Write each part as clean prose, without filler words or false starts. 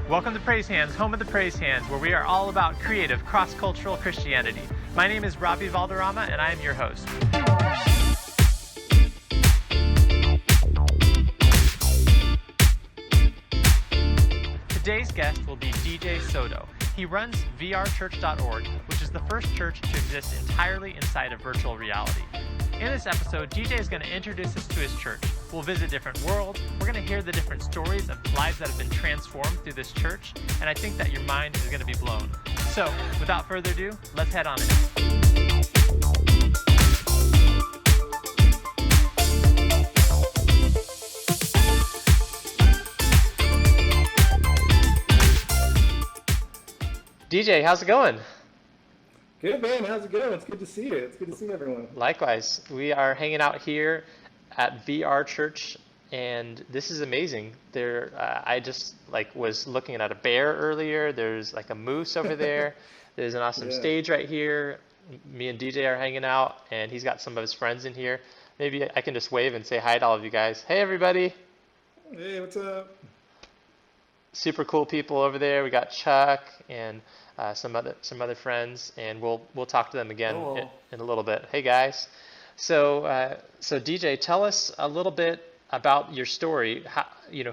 Welcome to Praise Hands, home of the Praise Hands, where we are all about creative, cross-cultural Christianity. My name is Robbie Valderrama, and I am your host. Today's guest will be DJ Soto. He runs vrchurch.org, which is the first church to exist entirely inside of virtual reality. In this episode, DJ is going to introduce us to his church. We'll visit different worlds. We're going to hear the different stories of lives that have been transformed through this church, and I think that your mind is going to be blown. So, without further ado, let's head on in. DJ, how's it going? Good, man. How's it going? It's good to see you. It's good to see everyone. Likewise. We are hanging out here at VR Church, and this is amazing. I just was looking at a bear earlier. There's like a moose over there. There's an awesome stage right here. Me and DJ are hanging out, and he's got some of his friends in here. Maybe I can just wave and say hi to all of you guys. Hey, everybody. Hey, what's up? Super cool people over there. We got Chuck and some other friends, and we'll talk to them again in a little bit. Hey guys, so DJ, tell us a little bit about your story.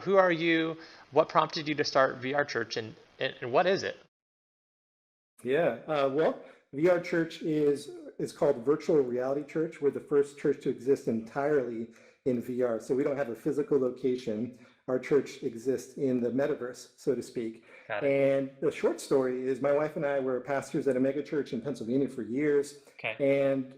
Who are you? What prompted you to start VR Church, and what is it? Yeah, well, VR Church is called Virtual Reality Church. We're the first church to exist entirely in VR. So we don't have a physical location. Our church exists in the metaverse, so to speak. And the short story is my wife and I were pastors at a mega church in Pennsylvania for years. And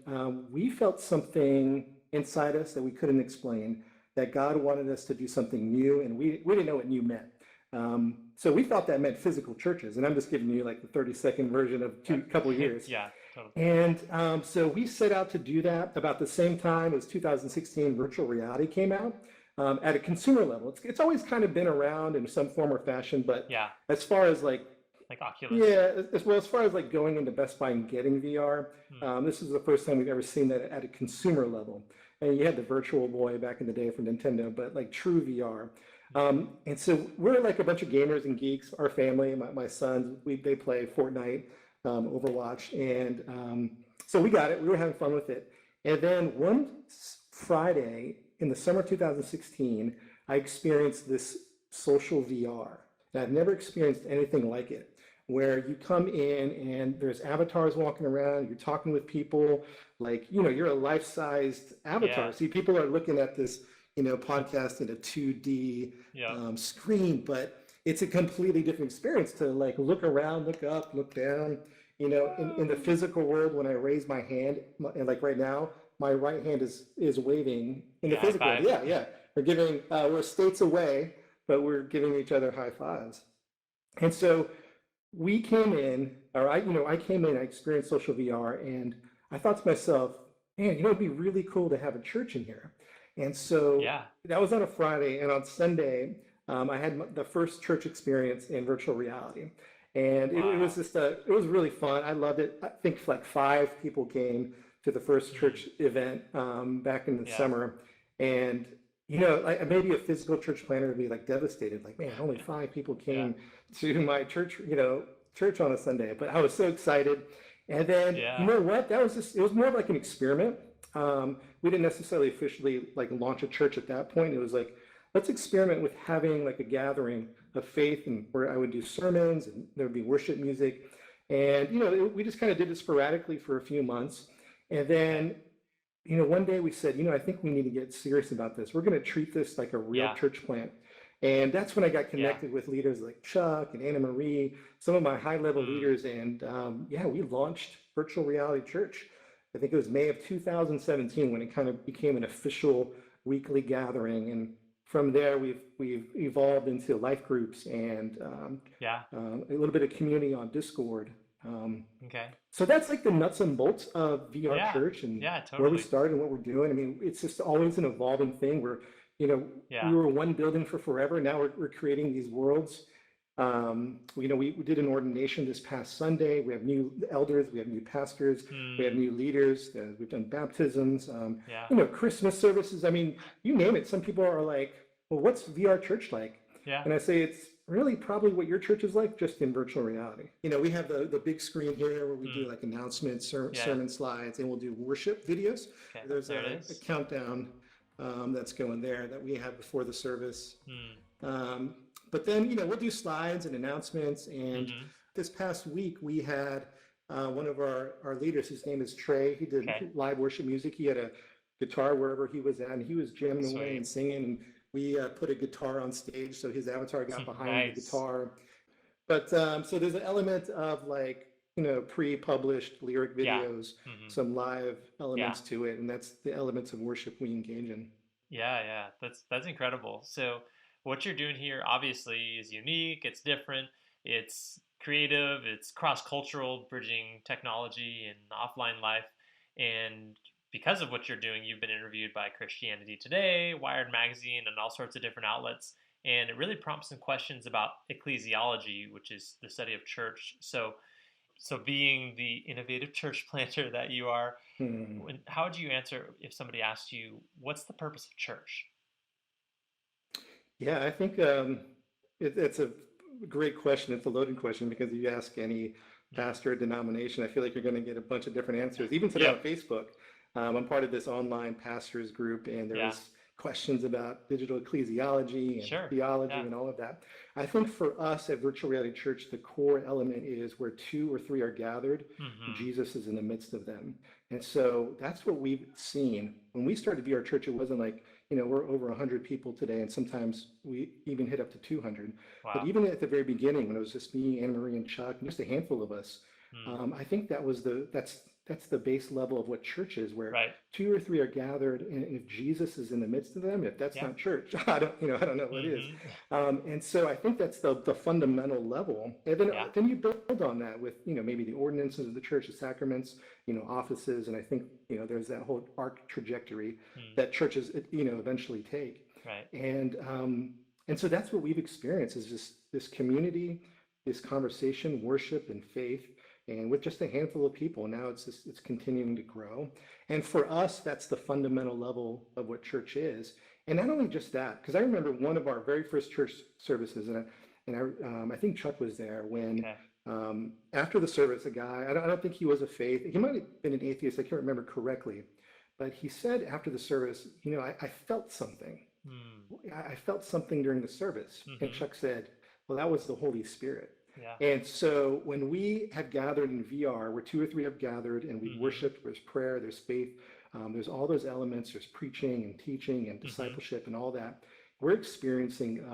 we felt something inside us that we couldn't explain, that God wanted us to do something new, and we didn't know what new meant. So we thought that meant physical churches, and I'm just giving you like the 30-second version of a couple of years. Yeah, totally. And so we set out to do that about the same time as 2016 virtual reality came out. At a consumer level, it's always kind of been around in some form or fashion, but as far as like Oculus, as far as like going into Best Buy and getting VR, this is the first time we've ever seen that at a consumer level. And you had the Virtual Boy back in the day from Nintendo, but like true VR. And so we're like a bunch of gamers and geeks. Our family, my sons, they play Fortnite, Overwatch, and so we got it. We were having fun with it, and then one Friday in the summer 2016, I experienced this social VR. And I've never experienced anything like it, where you come in and there's avatars walking around, you're talking with people, like, you're a life-sized avatar. Yeah. See, people are looking at this, podcast in a 2D screen, but it's a completely different experience to like look around, look up, look down. In the physical world, when I raise my hand, and like right now, my right hand is waving in the physical world. Yeah. We're states away, but we're giving each other high fives. And so we came in, I came in, I experienced social VR, and I thought to myself, man, it'd be really cool to have a church in here. And so that was on a Friday, and on Sunday, I had the first church experience in virtual reality. And it was it was really fun. I loved it. I think like 5 people came to the first church event back in the summer. And, maybe a physical church planner would be like devastated, like, man, only 5 people came to my church, church on a Sunday. But I was so excited. And then, you know what, it was more of like an experiment. We didn't necessarily officially like launch a church at that point. It was like, let's experiment with having like a gathering of faith, and where I would do sermons and there would be worship music. And, we just kind of did it sporadically for a few months. And then, one day we said, I think we need to get serious about this. We're going to treat this like a real church plant. And that's when I got connected with leaders like Chuck and Anna Marie, some of my high-level leaders. And we launched Virtual Reality Church. I think it was May of 2017 when it kind of became an official weekly gathering. And from there, we've evolved into life groups and a little bit of community on Discord. So that's like the nuts and bolts of VR Church and where we started and what we're doing. I mean, it's just always an evolving thing. We were one building for forever. Now we're creating these worlds. We did an ordination this past Sunday. We have new elders, we have new pastors, we have new leaders. We've done baptisms, Christmas services. I mean, you name it. Some people are like, well, what's VR Church like? And I say really probably what your church is like, just in virtual reality. We have the big screen here where we do Mm. like announcements, Yeah. sermon slides, and we'll do worship videos. Okay. There's There it a is. countdown that's going there that we have before the service. Mm. Um, but then, we'll do slides and announcements. And Mm-hmm. this past week, we had one of our leaders, his name is Trey. He did Okay. live worship music. He had a guitar wherever he was at, and he was jamming away and Sweet. singing. And we put a guitar on stage, so his avatar got behind the Nice. guitar. But so there's an element of like, pre-published lyric Yeah. videos, Mm-hmm. some live Yeah. elements to it, and that's the elements of worship we engage in. Yeah, yeah. That's incredible. So what you're doing here obviously is unique, it's different, it's creative, it's cross-cultural, bridging technology and offline life. And because of what you're doing, you've been interviewed by Christianity Today, Wired Magazine, and all sorts of different outlets. And it really prompts some questions about ecclesiology, which is the study of church. So being the innovative church planter that you are, Hmm. how would you answer if somebody asked you, what's the purpose of church? Yeah, I think it's a great question. It's a loaded question because if you ask any Mm. pastor or denomination, I feel like you're going to get a bunch of different answers. Even today Yep. on Facebook, I'm part of this online pastors group, and there Yeah. was questions about digital ecclesiology and Sure. theology Yeah. and all of that. I think for us at Virtual Reality Church, the core element is where two or three are gathered, Mm-hmm. Jesus is in the midst of them. And so that's what we've seen. When we started VR Church, it wasn't like, we're over 100 people today, and sometimes we even hit up to 200. But Wow. even at the very beginning, when it was just me, Anna Marie, and Chuck, and just a handful of us, Mm. I think that's the base level of what church is, where Right. two or three are gathered, and if Jesus is in the midst of them, if that's Yeah. not church, I don't know what is. Mm-hmm. And so I think that's the fundamental level, and Yeah. then you build on that with maybe the ordinances of the church, the sacraments, offices, and I think there's that whole arc trajectory Mm. that churches eventually take. Right. And so that's what we've experienced is just this community, this conversation, worship, and faith, and with just a handful of people. Now it's continuing to grow, and for us, that's the fundamental level of what church is. And not only just that, because I remember one of our very first church services, and I think Chuck was there when. Okay. After the service, a guy, I don't think he was a faith, he might have been an atheist, I can't remember correctly, but he said after the service, I felt something. Mm. I felt something during the service. And Mm-hmm. Chuck said, well, that was the Holy Spirit. Yeah. And so when we have gathered in VR, where two or three have gathered and we Mm-hmm. worshiped, there's prayer, there's faith, there's all those elements, there's preaching and teaching and Mm-hmm. discipleship and all that. We're experiencing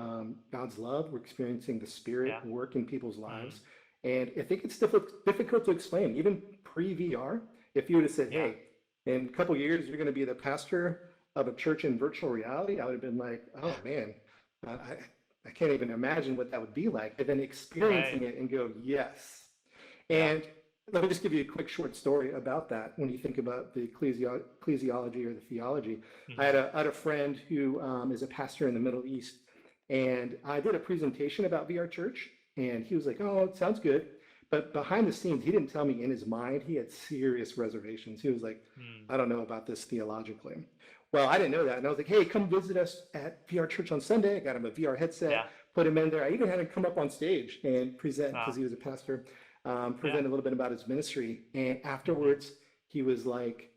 God's love, we're experiencing the Spirit Yeah. work in people's lives. Mm. And I think it's difficult to explain, even pre-VR. If you would have said, Yeah. hey, in a couple of years, you're going to be the pastor of a church in virtual reality, I would have been like, oh man, I can't even imagine what that would be like. And then experiencing Right. it and go, yes. Yeah. And let me just give you a quick short story about that when you think about the ecclesiology or the theology. Mm-hmm. I had a friend who is a pastor in the Middle East, and I did a presentation about VR Church, and he was like, oh, it sounds good. But behind the scenes, he didn't tell me in his mind, he had serious reservations. He was like, I don't know about this theologically. Well, I didn't know that. And I was like, hey, come visit us at VR Church on Sunday. I got him a VR headset, Yeah. put him in there. I even had him come up on stage and present because Wow. he was a pastor, present Yeah. a little bit about his ministry. And afterwards, he was like,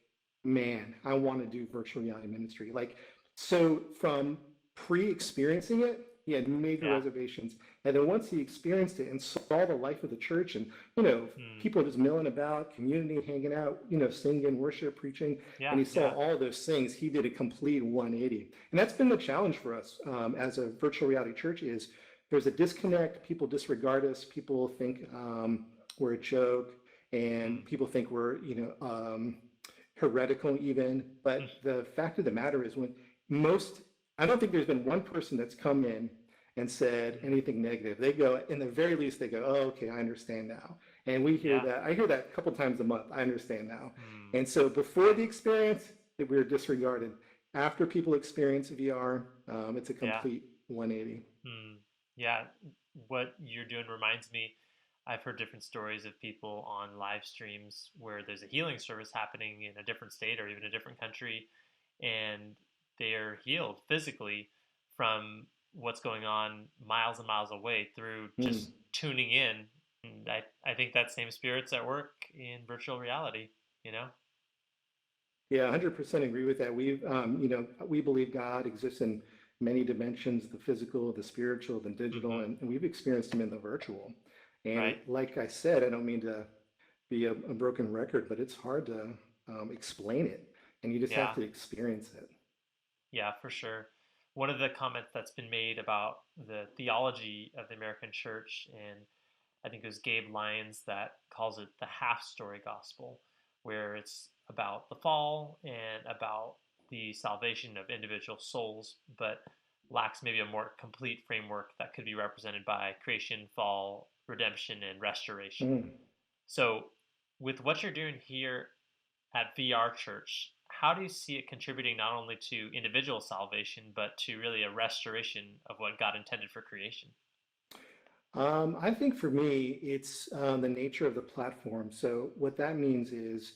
man, I want to do virtual reality ministry. Like, so from pre-experiencing it, he had major Yeah. reservations. And then once he experienced it and saw the life of the church and, Mm. people just milling about, community hanging out, singing, worship, preaching, Yeah. and he saw Yeah. all those things, he did a complete 180. And that's been the challenge for us as a virtual reality church is there's a disconnect. People disregard us. People think we're a joke, and people think we're, heretical even. But the fact of the matter is I don't think there's been one person that's come in and said anything negative. They go, in the very least, they go, oh, okay, I understand now. And we hear Yeah. that. I hear that a couple times a month. I understand now. Mm. And so before the experience, we were disregarded. After people experience VR, it's a Yeah. complete 180. Yeah. What you're doing reminds me, I've heard different stories of people on live streams where there's a healing service happening in a different state or even a different country, and they are healed physically from what's going on miles and miles away through Mm. just tuning in. And I think that same spirit's at work in virtual reality, you know? Yeah, 100% agree with that. We believe God exists in many dimensions, the physical, the spiritual, the digital, Hmm. and we've experienced him in the virtual. And Right? like I said, I don't mean to be a broken record, but it's hard to explain it, and you just have Yeah. to experience it. Yeah, for sure. One of the comments that's been made about the theology of the American church, and I think it was Gabe Lyons that calls it the half story gospel, where it's about the fall and about the salvation of individual souls, but lacks maybe a more complete framework that could be represented by creation, fall, redemption, and restoration. Mm. So, with what you're doing here at VR Church, how do you see it contributing not only to individual salvation, but to really a restoration of what God intended for creation? I think for me, it's the nature of the platform. So what that means is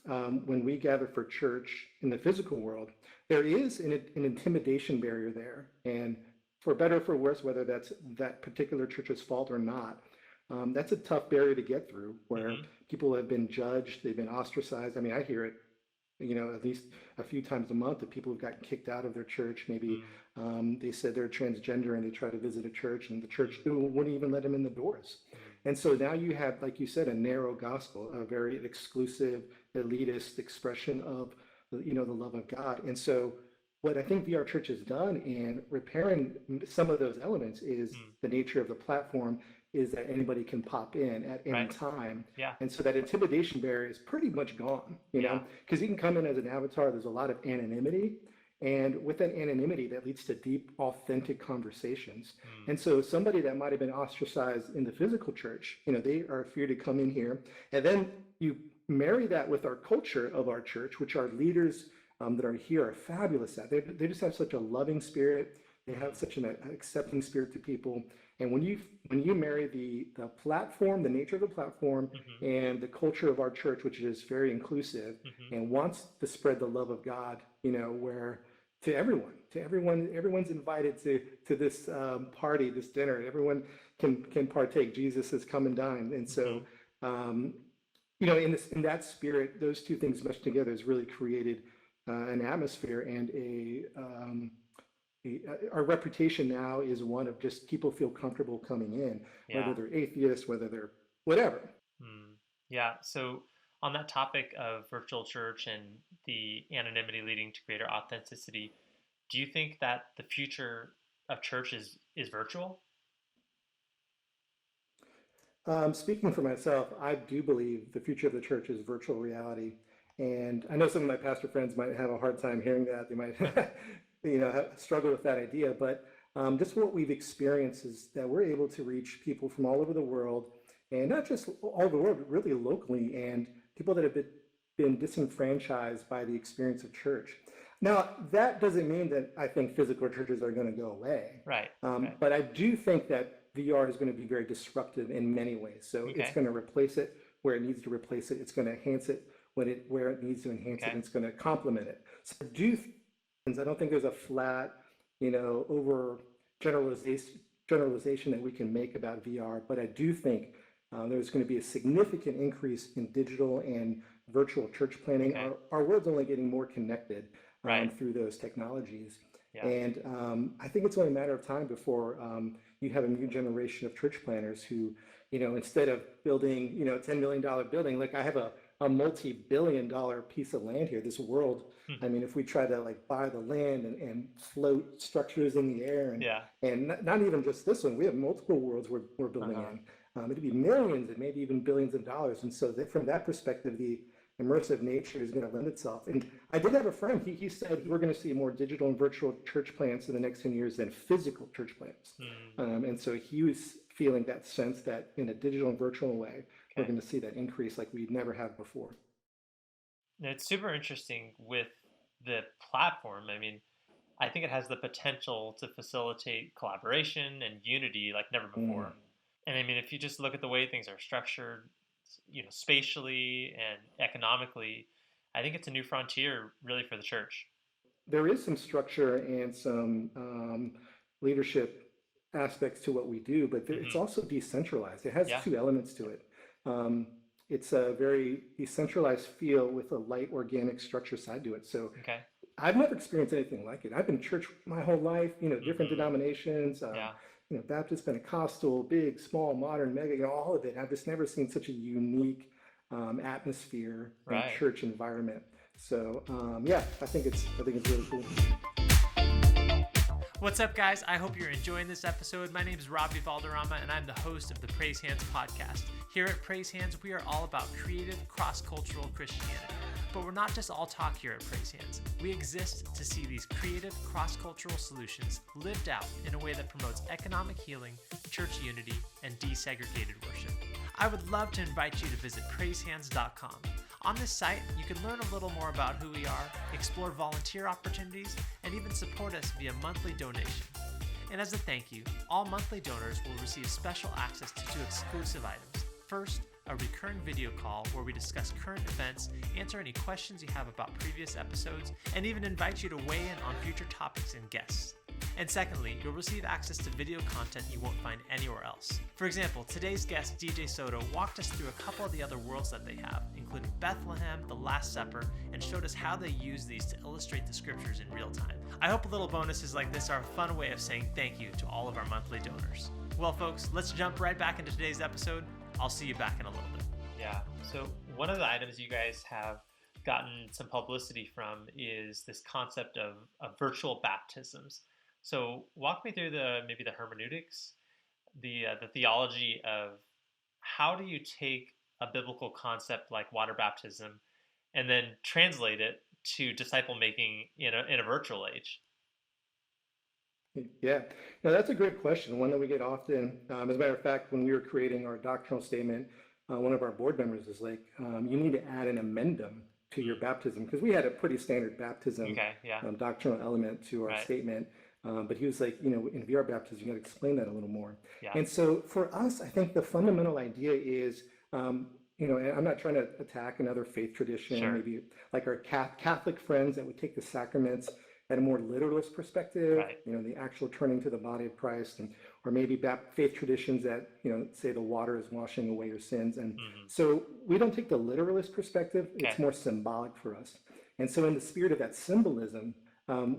when we gather for church in the physical world, there is an intimidation barrier there. And for better or for worse, whether that's that particular church's fault or not, that's a tough barrier to get through where Mm-hmm. people have been judged, they've been ostracized. I mean, I hear it, at least a few times a month that people have gotten kicked out of their church. Maybe Mm-hmm. they said they're transgender and they try to visit a church and the church Mm-hmm. wouldn't even let them in the doors. And so now you have, like you said, a narrow gospel, a very exclusive, elitist expression of, the love of God. And so what I think VR Church has done in repairing some of those elements is Mm-hmm. the nature of the platform is that anybody can pop in at any Right? time. Yeah. And so that intimidation barrier is pretty much gone, Yeah. because you can come in as an avatar, there's a lot of anonymity. And with that anonymity, that leads to deep, authentic conversations. Mm. And so somebody that might have been ostracized in the physical church, they are free to come in here. And then you marry that with our culture of our church, which our leaders that are here are fabulous at. They just have such a loving spirit. They have Mm. such an accepting spirit to people. And when you marry the platform, the nature of the platform, Mm-hmm. and the culture of our church, which is very inclusive Mm-hmm. and wants to spread the love of God, where everyone's invited to this party, this dinner. Everyone can partake. Jesus has come and dined, and Mm-hmm. so um, in that spirit, those two things meshed together has really created an atmosphere and our reputation now is one of just people feel comfortable coming in, whether Yeah. they're atheists, whether they're whatever. Mm. Yeah. So, on that topic of virtual church and the anonymity leading to greater authenticity, do you think that the future of church is virtual? Speaking for myself, I do believe the future of the church is virtual reality. And I know some of my pastor friends might have a hard time hearing that. They might, struggle with that idea. But just what we've experienced is that we're able to reach people from all over the world, and not just all over the world, but really locally, and people that have been disenfranchised by the experience of church. Now, that doesn't mean that I think physical churches are going to go away. Right. Right. But I do think that VR is going to be very disruptive in many ways. So it's Okay. going to replace it where it needs to replace it. It's going to enhance it where it needs to enhance it. Okay. And it's going to complement it. So I don't think there's a flat, over generalization that we can make about VR. But I do think there's going to be a significant increase in digital and virtual church planning. Okay. Our world's only getting more connected Right. through those technologies. Yeah. And I think it's only a matter of time before you have a new generation of church planners who, instead of building, a $10 million building, like I have a multi-billion-dollar piece of land here, this world. I mean, if we try to like buy the land and float structures in the air Yeah. and not even just this one, we have multiple worlds we're building Uh-huh. in. It'd be millions and maybe even billions of dollars. And so from that perspective, the immersive nature is going to lend itself. And I did have a friend, he said we're going to see more digital and virtual church plants in the next 10 years than physical church plants. Mm. And so he was feeling that sense that in a digital and virtual way, we're Okay. going to see that increase like we'd never have before. Now, it's super interesting with the platform. I mean, I think it has the potential to facilitate collaboration and unity like never Mm. before. And I mean, if you just look at the way things are structured, spatially and economically, I think it's a new frontier really for the church. There is some structure and some leadership aspects to what we do, but it's also decentralized. It has Yeah. two elements to it. Um, it's a very decentralized feel with a light organic structure side to it. So Okay. I've never experienced anything like it. I've been in church my whole life, different denominations, Yeah. Baptist, Pentecostal, big, small, modern, mega, all of it. I've just never seen such a unique atmosphere and Right. church environment. So yeah, I think it's really cool. What's up, guys? I hope you're enjoying this episode. My name is Robbie Valderrama, and I'm the host of the Praise Hands podcast. Here at Praise Hands, we are all about creative, cross-cultural Christianity. But we're not just all talk here at Praise Hands. We exist to see these creative, cross-cultural solutions lived out in a way that promotes economic healing, church unity, and desegregated worship. I would love to invite you to visit praisehands.com. On this site, you can learn a little more about who we are, explore volunteer opportunities, and even support us via monthly donation. And as a thank you, all monthly donors will receive special access to 2 exclusive items. First, a recurring video call where we discuss current events, answer any questions you have about previous episodes, and even invite you to weigh in on future topics and guests. And secondly, you'll receive access to video content you won't find anywhere else. For example, today's guest, DJ Soto, walked us through a couple of the other worlds that they have, including Bethlehem, the Last Supper, and showed us how they use these to illustrate the scriptures in real time. I hope little bonuses like this are a fun way of saying thank you to all of our monthly donors. Well, folks, let's jump right back into today's episode. I'll see you back in a little bit. Yeah, so one of the items you guys have gotten some publicity from is this concept of virtual baptisms. So walk me through maybe the hermeneutics, the theology of how do you take a biblical concept like water baptism and then translate it to disciple making in a virtual age? Yeah, no, that's a great question. One that we get often. As a matter of fact, when we were creating our doctrinal statement, one of our board members is like, you need to add an amendum to your baptism, because we had a pretty standard baptism doctrinal element to our statement. But he was like, in VR baptism, you got to explain that a little more. Yeah. And so for us, I think the fundamental idea is, and I'm not trying to attack another faith tradition, maybe like our Catholic friends that would take the sacraments at a more literalist perspective, the actual turning to the body of Christ, or maybe faith traditions that, say the water is washing away your sins. And so we don't take the literalist perspective. It's more symbolic for us. And so in the spirit of that symbolism,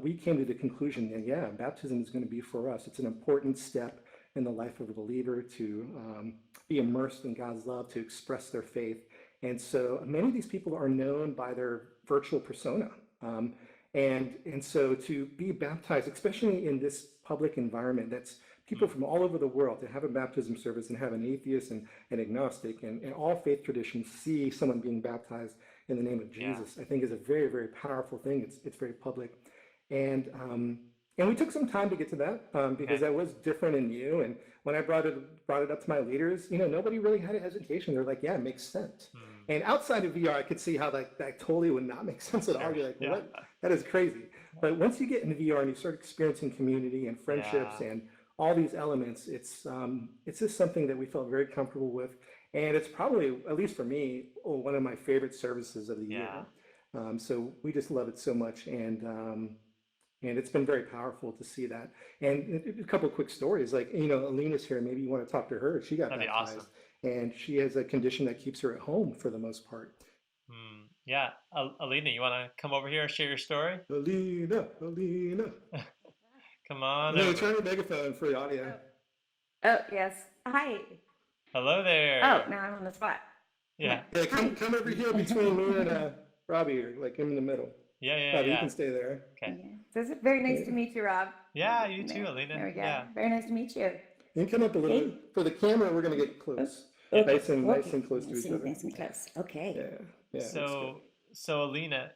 we came to the conclusion that, baptism is going to be for us. It's an important step in the life of a believer to be immersed in God's love, to express their faith. And so many of these people are known by their virtual persona. And so to be baptized, especially in this public environment, that's people from all over the world, to have a baptism service and have an atheist and an agnostic and all faith traditions see someone being baptized in the name of Jesus, I think is a very, very powerful thing. It's very public. And we took some time to get to that because that was different and new. And when I brought it up to my leaders, nobody really had a hesitation. They're like, yeah, it makes sense. And outside of VR, I could see how that totally would not make sense at all. You're like, what? That is crazy. But once you get into VR and you start experiencing community and friendships and all these elements, it's just something that we felt very comfortable with. And it's probably, at least for me, one of my favorite services of the year. So we just love it so much. And it's been very powerful to see that. And a couple of quick stories, like, Alina's here. Maybe you want to talk to her. She got That'd baptized. Be awesome. And she has a condition that keeps her at home for the most part. Yeah. Alina, you want to come over here and share your story? Alina. Come on. No, turn the megaphone for the audio. Oh, yes. Hi. Hello there. Oh, now I'm on the spot. Yeah. Yeah, come over here between me and Robbie, or like in the middle. Robbie, you can stay there. Okay. Yeah. So it's very nice to meet you, Rob. Yeah, you too, Alina. There we go. Yeah. Very nice to meet you. You can come up a little bit. For the camera, we're going to get close. Nice and close to each other. Nice and close. Okay. Yeah. So Alina,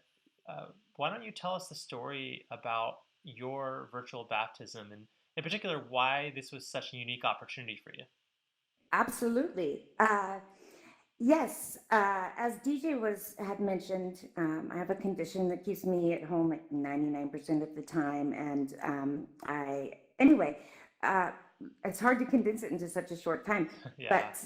why don't you tell us the story about your virtual baptism, and in particular, why this was such a unique opportunity for you? Absolutely. Yes, as DJ had mentioned, I have a condition that keeps me at home like 99% of the time, and it's hard to condense it into such a short time. But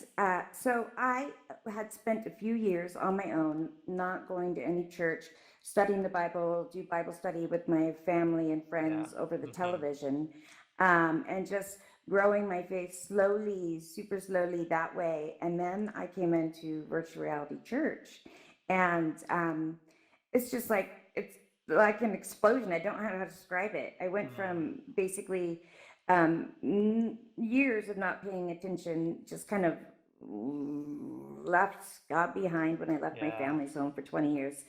so I had spent a few years on my own, not going to any church, studying the Bible, do Bible study with my family and friends over the television. and just growing my faith slowly, super slowly that way. And then I came into virtual reality church, and it's just like it's like an explosion. I don't know how to describe it. I went from basically years of not paying attention, just kind of left God behind when I left my family's home for 20 years.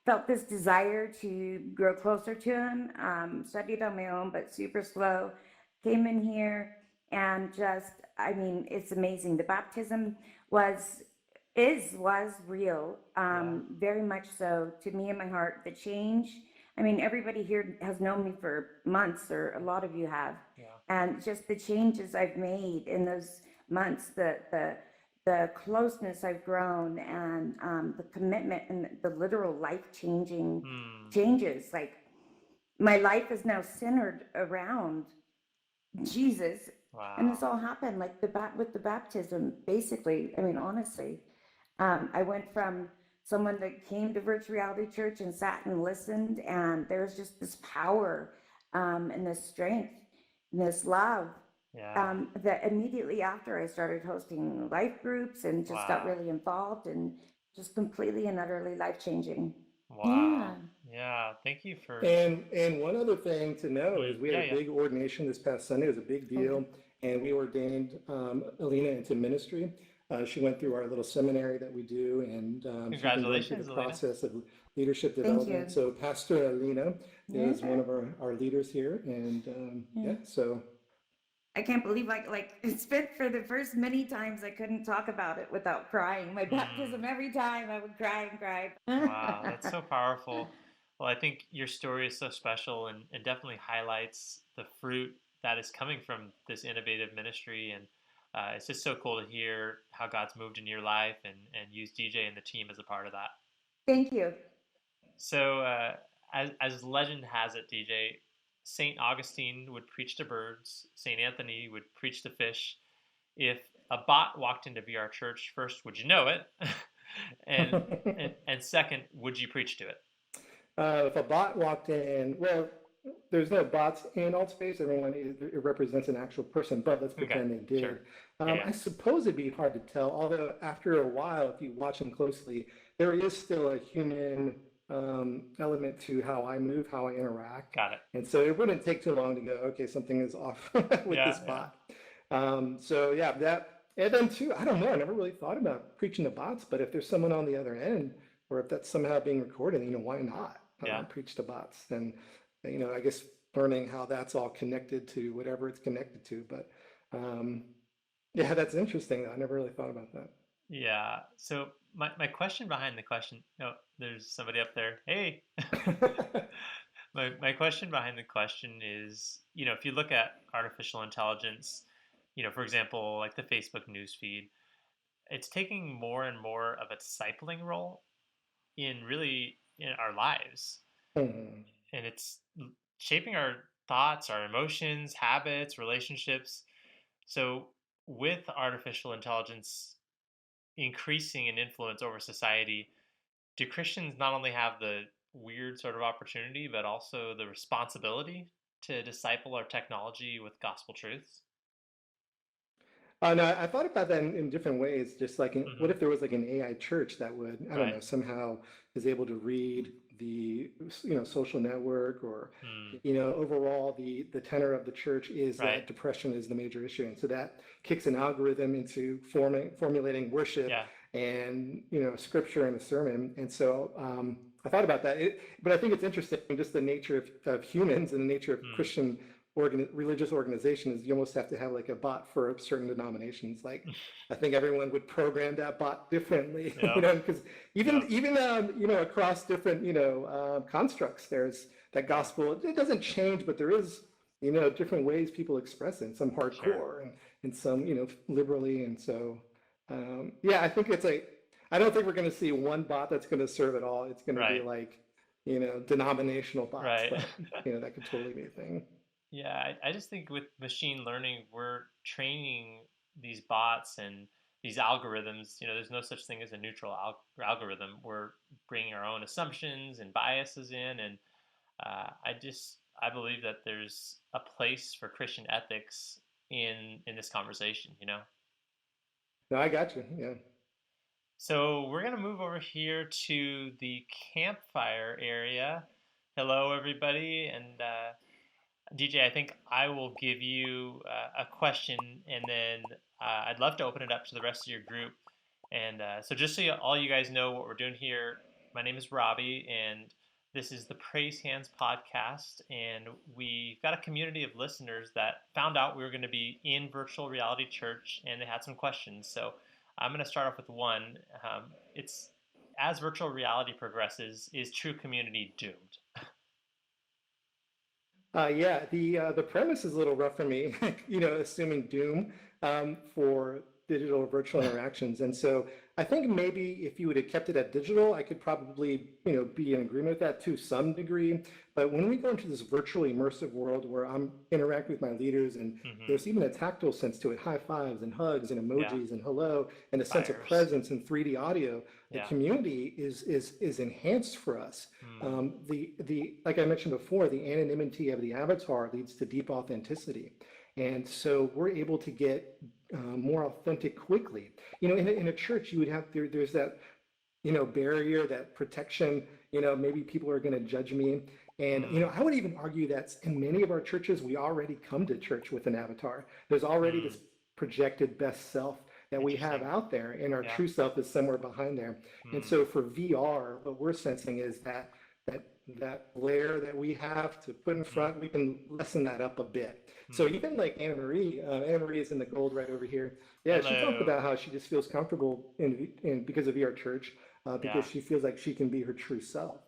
Felt this desire to grow closer to him, studied on my own, but super slow. Came in here and just, I mean, it's amazing. The baptism was real, very much so to me in my heart. The change, I mean, everybody here has known me for months, or a lot of you have, and just the changes I've made in those months, the closeness I've grown, and the commitment and the literal life-changing changes. Like, my life is now centered around Jesus. Wow. And this all happened like with the baptism, basically. I mean, honestly, I went from someone that came to virtual reality church and sat and listened, and there was just this power, and this strength and this love, that immediately after I started hosting life groups and just got really involved, and just completely and utterly life-changing. Wow. Yeah. Thank you for. And one other thing to know is we had a big ordination this past Sunday. It was a big deal, and we ordained Alina into ministry. She went through our little seminary that we do, and she's been going through the process of leadership development. So Pastor Alina is one of our leaders here, and so. I can't believe like it's been for the first many times I couldn't talk about it without crying. My baptism, every time I would cry and cry. Wow, that's so powerful. Well, I think your story is so special, and definitely highlights the fruit that is coming from this innovative ministry. And it's just so cool to hear how God's moved in your life and used DJ and the team as a part of that. Thank you. So, as legend has it, DJ, St. Augustine would preach to birds, St. Anthony would preach to fish. If a bot walked into VR Church, first, would you know it? and second, would you preach to it? If a bot walked in, well, there's no bots in Altspace. Everyone, it represents an actual person, but let's pretend they did. Sure. I suppose it'd be hard to tell, although after a while, if you watch them closely, there is still a human element to how I move, how I interact. Got it. And so it wouldn't take too long to go, okay, something is off with this bot. So yeah, that, and then too, I don't know, I never really thought about preaching to bots, but if there's someone on the other end, or if that's somehow being recorded, why not preach to bots? And, I guess learning how that's all connected to whatever it's connected to. But yeah, that's interesting. I never really thought about that. Yeah. So my question behind the question, there's somebody up there. Hey. my question behind the question is, if you look at artificial intelligence, for example, like the Facebook newsfeed, it's taking more and more of a discipling role in our lives. Mm-hmm. And it's shaping our thoughts, our emotions, habits, relationships. So with artificial intelligence increasing in influence over society, do Christians not only have the weird sort of opportunity, but also the responsibility to disciple our technology with gospel truths? No, I thought about that in different ways. Just like, what if there was like an AI church that would, I don't know, somehow is able to read the, social network, or, overall the tenor of the church is that depression is the major issue. And so that kicks an algorithm into formulating worship and, scripture and a sermon. And so I thought about that, but I think it's interesting, just the nature of humans and the nature of Christian religious organization is you almost have to have like a bot for certain denominations. Like, I think everyone would program that bot differently, because even across different constructs, there's that gospel. It doesn't change, but there is different ways people express it. Some hardcore and some liberally, and so I think it's I don't think we're going to see one bot that's going to serve it all. It's going to be like denominational bots, but that could totally be a thing. Yeah, I just think with machine learning, we're training these bots and these algorithms. There's no such thing as a neutral algorithm. We're bringing our own assumptions and biases in, and I believe that there's a place for Christian ethics in this conversation, you know? No, I got you. Yeah. So we're going to move over here to the campfire area. Hello, everybody. And DJ, I think I will give you a question, and then I'd love to open it up to the rest of your group. And so just so all you guys know what we're doing here, my name is Robbie, and this is the Praise Hands podcast. And we've got a community of listeners that found out we were going to be in virtual reality church, and they had some questions. So I'm going to start off with one. It's as virtual reality progresses, is true community doomed? Yeah, the premise is a little rough for me, assuming doom for digital or virtual interactions. And so I think maybe if you would have kept it at digital, I could probably, be in agreement with that to some degree. But when we go into this virtually immersive world where I'm interacting with my leaders and there's even a tactile sense to it, high fives and hugs and emojis and hello, and a sense of presence and 3D audio, the community is enhanced for us. The like I mentioned before, the anonymity of the avatar leads to deep authenticity. And so we're able to get more authentic quickly. In a church, you would have, there's that, barrier, that protection, maybe people are going to judge me. And, I would even argue that in many of our churches, we already come to church with an avatar. There's already this projected best self that we have out there, and our true self is somewhere behind there. And so for VR, what we're sensing is that layer that we have to put in front, we can lessen that up a bit. So even like Anna Marie is in the gold right over here. Yeah, Hello. She talked about how she just feels comfortable in because of VR Church, because she feels like she can be her true self.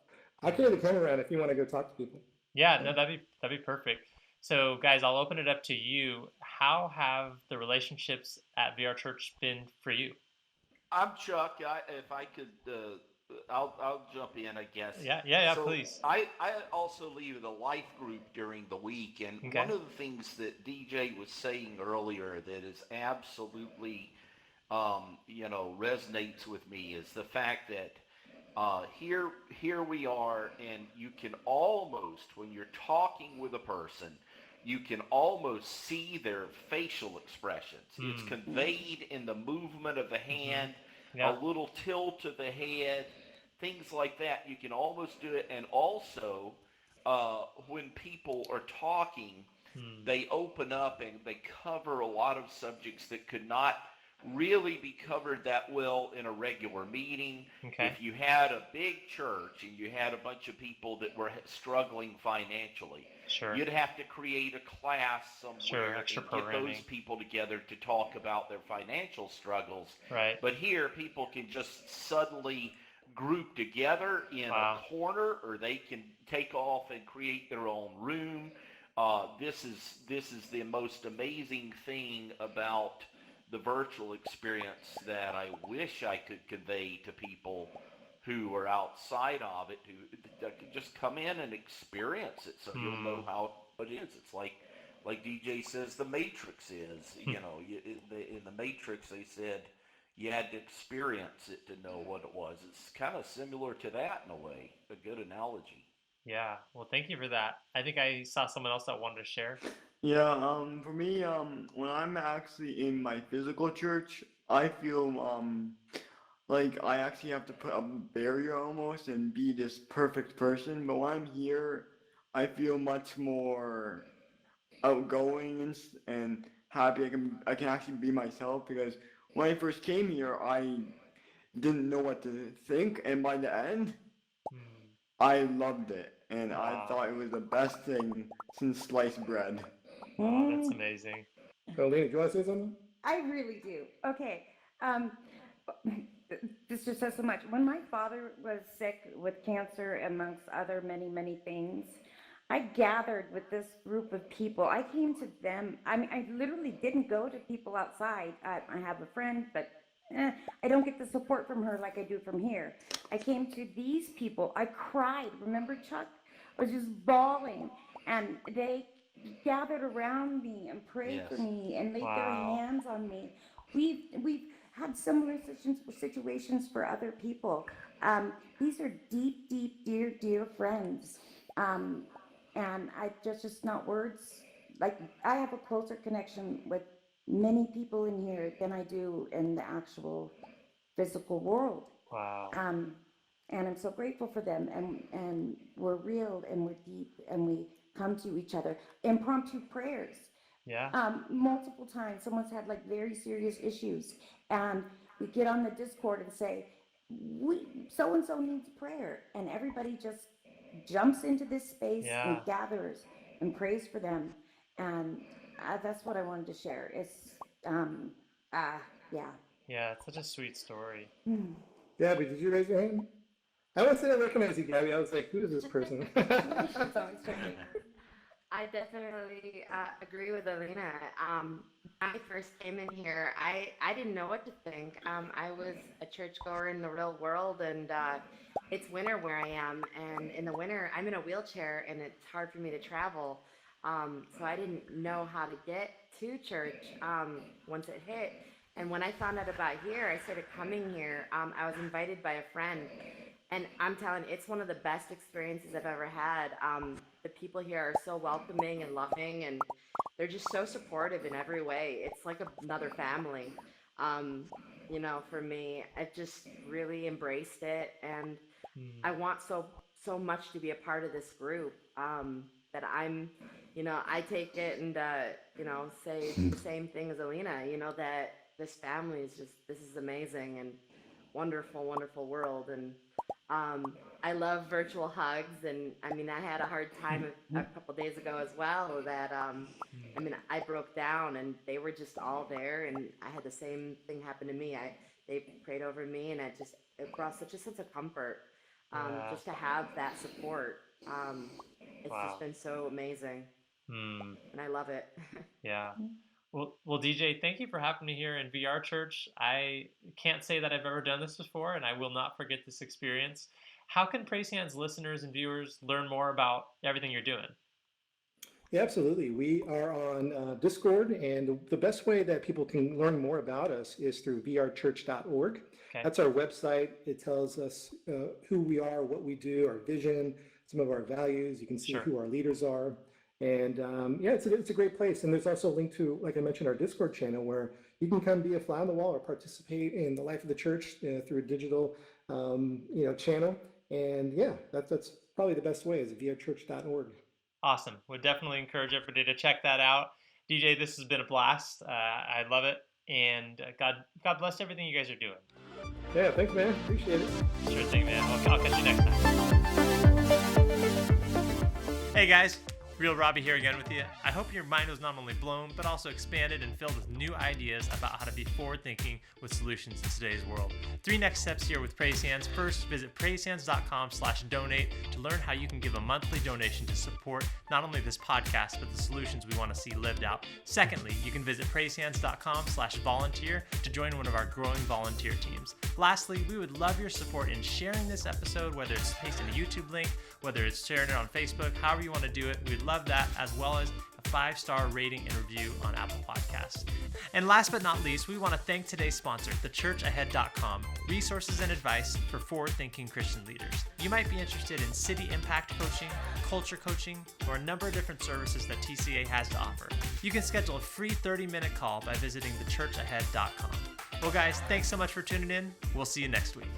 I'll carry the camera around if you want to go talk to people. Yeah, no, that'd be perfect. So guys, I'll open it up to you. How have the relationships at VR Church been for you? I'm Chuck. If I could, I'll jump in, I guess. Yeah, so please. I also lead the life group during the week, and one of the things that DJ was saying earlier that is absolutely, resonates with me is the fact that here we are, and you can almost, when you're talking with a person, you can almost see their facial expressions. It's conveyed in the movement of the hand, a little tilt of the head, things like that. You can almost do it. And also, when people are talking, they open up and they cover a lot of subjects that could not really be covered that well in a regular meeting. If you had a big church and you had a bunch of people that were struggling financially, you'd have to create a class somewhere and get those people together to talk about their financial struggles. Right. But here, people can just suddenly group together in a corner, or they can take off and create their own room. This is the most amazing thing about the virtual experience that I wish I could convey to people who are outside of it, that could just come in and experience it, so you'll know how it is. It's like DJ says the Matrix is. In the Matrix, they said you had to experience it to know what it was. It's kind of similar to that in a way. A good analogy. Yeah. Well, thank you for that. I think I saw someone else that wanted to share. Yeah, for me, when I'm actually in my physical church, I feel like I actually have to put a barrier almost and be this perfect person. But when I'm here, I feel much more outgoing and happy. I can actually be myself, because when I first came here, I didn't know what to think, and by the end, I loved it, and I thought it was the best thing since sliced bread. Wow, that's amazing. Lena, do you want to say something? I really do. Okay. This just says so much. When my father was sick with cancer, amongst other many, many things, I gathered with this group of people. I came to them. I mean, I literally didn't go to people outside. I have a friend, but I don't get the support from her like I do from here. I came to these people. I cried. Remember, Chuck? I was just bawling. And they gathered around me and prayed for me and laid their hands on me. We've had similar situations for other people. These are deep, deep, dear friends. And just not words. Like, I have a closer connection with many people in here than I do in the actual physical world. Wow. And I'm so grateful for them. And we're real and we're deep and we come to each other. Impromptu prayers. Yeah. Multiple times, someone's had like very serious issues, and we get on the Discord and say, so and so needs prayer, and everybody just jumps into this space and gathers and prays for them, and that's what I wanted to share. It's Yeah, it's such a sweet story. Gabby, did you raise your hand? I wouldn't say I recognize you, Gabby. I was like, who is this person? I definitely agree with Alina. When I first came in here, I didn't know what to think. I was a churchgoer in the real world, and it's winter where I am. And in the winter, I'm in a wheelchair, and it's hard for me to travel. So I didn't know how to get to church once it hit. And when I found out about here, I started coming here. I was invited by a friend. And I'm telling you, it's one of the best experiences I've ever had. The people here are so welcoming and loving, and they're just so supportive in every way. It's like another family. For me, I just really embraced it, and I want so much to be a part of this group that I take it and say the same thing as Alina. That this family is this is amazing and wonderful, wonderful world. And I love virtual hugs, and I had a hard time a couple days ago as well that I broke down, and they were just all there, and I had the same thing happen to me. They prayed over me, and it brought such a sense of comfort just to have that support. It's just been so amazing, and I love it. Yeah. Well, DJ, thank you for having me here in VR Church. I can't say that I've ever done this before, and I will not forget this experience. How can Praise Hands listeners and viewers learn more about everything you're doing? Yeah, absolutely. We are on Discord, and the best way that people can learn more about us is through vrchurch.org. Okay. That's our website. It tells us who we are, what we do, our vision, some of our values. You can see who our leaders are. And it's a great place. And there's also a link to, like I mentioned, our Discord channel where you can come be a fly on the wall or participate in the life of the church through a digital, channel. And that's probably the best way is vrchurch.org. Awesome. Would definitely encourage everybody to check that out. DJ, this has been a blast. I love it. And God bless everything you guys are doing. Yeah, thanks, man. Appreciate it. Sure thing, man. I'll catch you next time. Hey, guys. Real Robbie here again with you. I hope your mind was not only blown, but also expanded and filled with new ideas about how to be forward-thinking with solutions in today's world. 3 next steps here with Praise Hands. First, visit praisehands.com/donate to learn how you can give a monthly donation to support not only this podcast, but the solutions we want to see lived out. Secondly, you can visit praisehands.com/volunteer to join one of our growing volunteer teams. Lastly, we would love your support in sharing this episode, whether it's pasting a YouTube link, whether it's sharing it on Facebook, however you want to do it. We'd love that, as well as a 5-star rating and review on Apple Podcasts. And last but not least, we want to thank today's sponsor, thechurchahead.com, resources and advice for forward-thinking Christian leaders. You might be interested in city impact coaching, culture coaching, or a number of different services that TCA has to offer. You can schedule a free 30-minute call by visiting thechurchahead.com. Well, guys, thanks so much for tuning in. We'll see you next week.